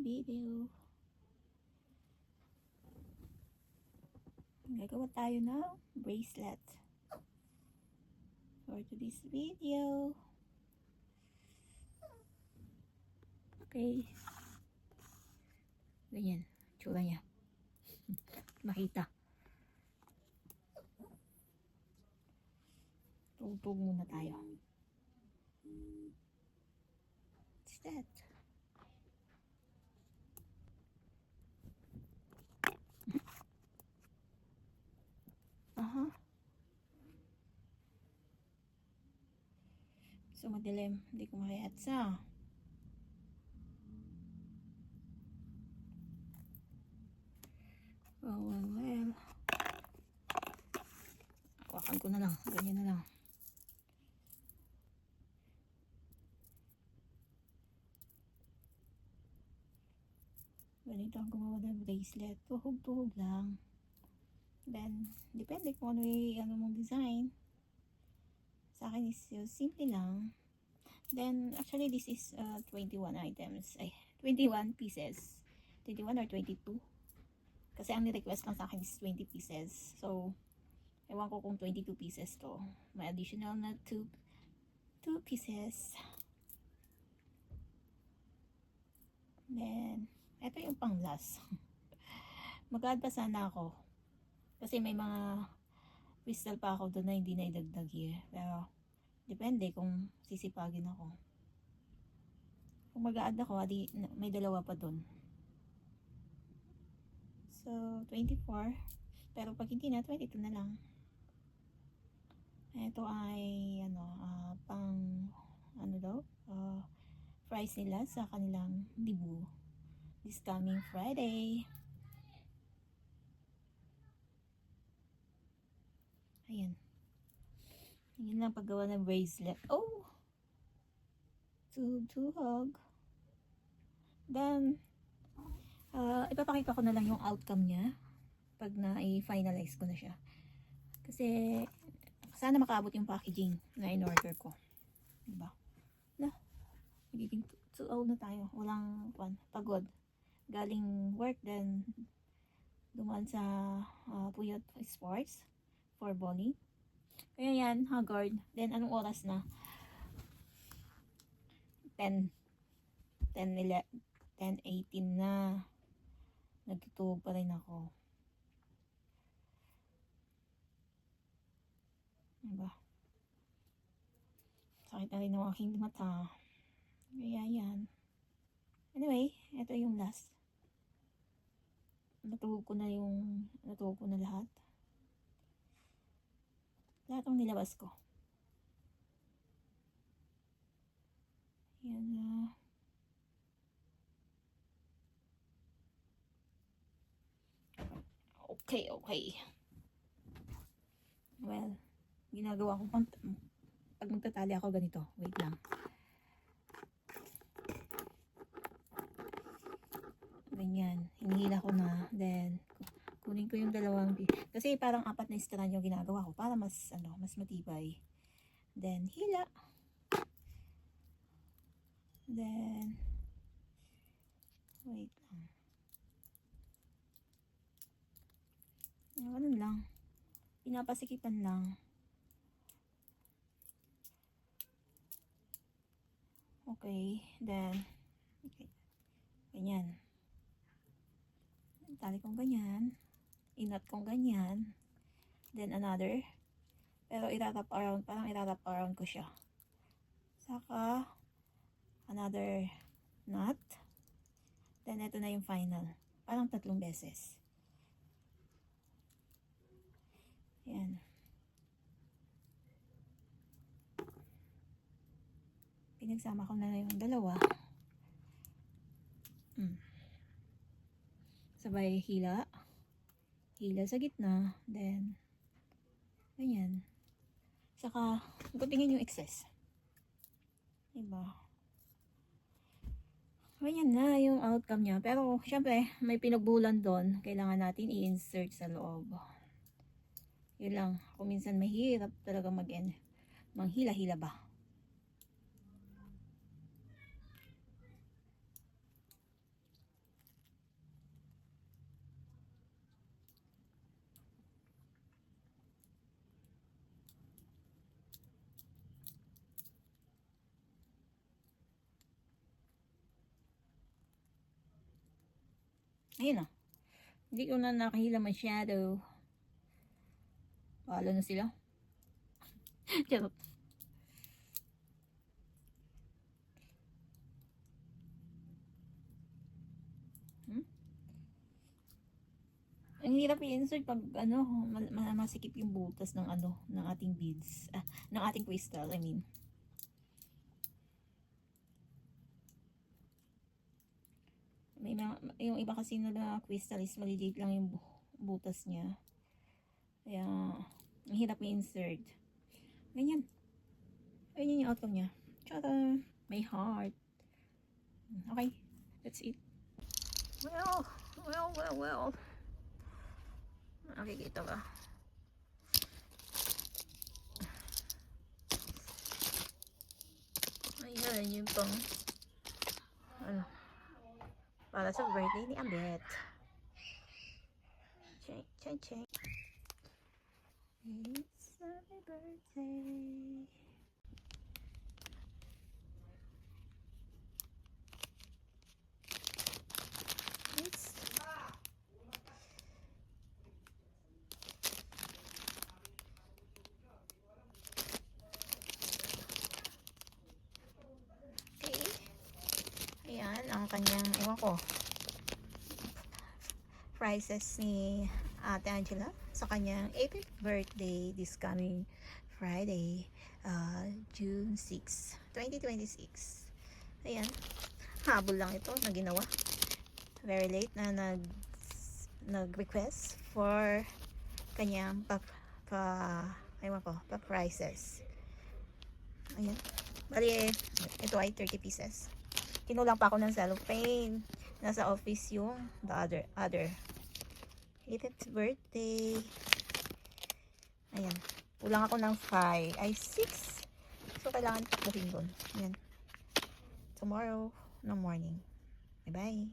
video. Gagawa tayo ng bracelet for today's video. Okay. Ganyan. Tsura niya. Makita. Tugtog muna tayo. What's that? So madilim, hindi ko makayatsa. Well. Hawakan ko na lang, ganyan na lang. Ganito ang gumawa ng bracelet. Tuhog-tuhog lang. Then, depende kung ano mong design. Sa akin is simple lang. Then, actually this is 21 items. Ay, 21 pieces. 21 or 22. Kasi ang ni-request lang sa akin is 20 pieces. So, ewan ko kung 22 pieces to. May additional na 2 pieces. Then, eto yung pang last. Mag-add pa sana ako. Kasi may mga crystal pa ako doon na hindi na idagdag here. Pero, depende kung sisipagin ako. Kung mag-a-add ako, may dalawa pa doon. So, 24. Pero pag hindi na, 22 na lang. Ito ay, price nila sa kanilang libu. This coming Friday. Ayan. Yun lang paggawa ng bracelet. Oh! Tuhog. Then, ipapakita ko na lang yung outcome niya pag na-finalize ko na siya. Kasi, sana makaabot yung packaging na in-order ko. Diba? Magiging 2-0 na tayo. Walang pagod. Galing work, then dumaan sa Puyat Sports for bowling. Kaya yan, haggard. Then, anong oras na? 10:18 na. Nagtutulog pa rin ako. Diba? Sakit na rin ng aking mata. Kaya yan. Anyway, ito yung last. Natulog ko na lahat. Lahat ng nilabas ko. Yan na. Okay. Well, ginagawa ko pag magtatali ako ganito. Wait lang. Ganyan. Hinihila ko na. Then, kunin ko yung dalawang. Kasi parang 4 na strand yung ginagawa ko para mas matibay. Then, hila. Then, wait lang. Ganun lang. Pinapasikipan lang. Okay. Then, ganyan. Tali kong ganyan. Inat kong ganyan. Then, another. Pero, parang itatap around ko siya. Saka, another knot. Then, ito na yung final. Parang 3 beses. Yan. Pinagsama ko na yung dalawa. Sabay hila sa gitna, then ganyan. Saka gutingin yung excess, diba? Ganyan na yung outcome niya. Pero syempre may pinagbulan doon, kailangan natin i-insert sa loob. Yun lang, kung minsan mahirap talaga manghila-hila ba. Ayun na. Hindi ko na nakahila masyado. Paalo na sila. Charot. Ang hirap i-insert pag ano, masikip yung butas ng ano, ng ating beads. Ng ating crystal, I mean. May yung iba kasi na crystal is maliliit lang yung butas niya. Kaya, ang hirap i-insert. Ganyan. Ganyan yung outcome niya. Tara! May heart. Okay, that's it. Well. Nakikita ba? Ayan, yung pang ano, para sa birthday ni Ambet. Check. It's my birthday. It's okay. Ayan, ang kanyang, ewan ko, prizes ni Ate Angela sa kanyang 8th birthday this coming Friday, June 6, 2026. Ayan, habol lang ito na ginawa. Very late na nag-request for kanyang ewan ko, prizes. Ayan, bali ito ay 30 pieces. Kinulang pa ako ng cellophane. Nasa office yung the other 8th birthday. Ayan. Kulang ako ng 5. Ay, 6. So, kailangan takbuhin doon. Ayan. Tomorrow, no morning. Bye-bye.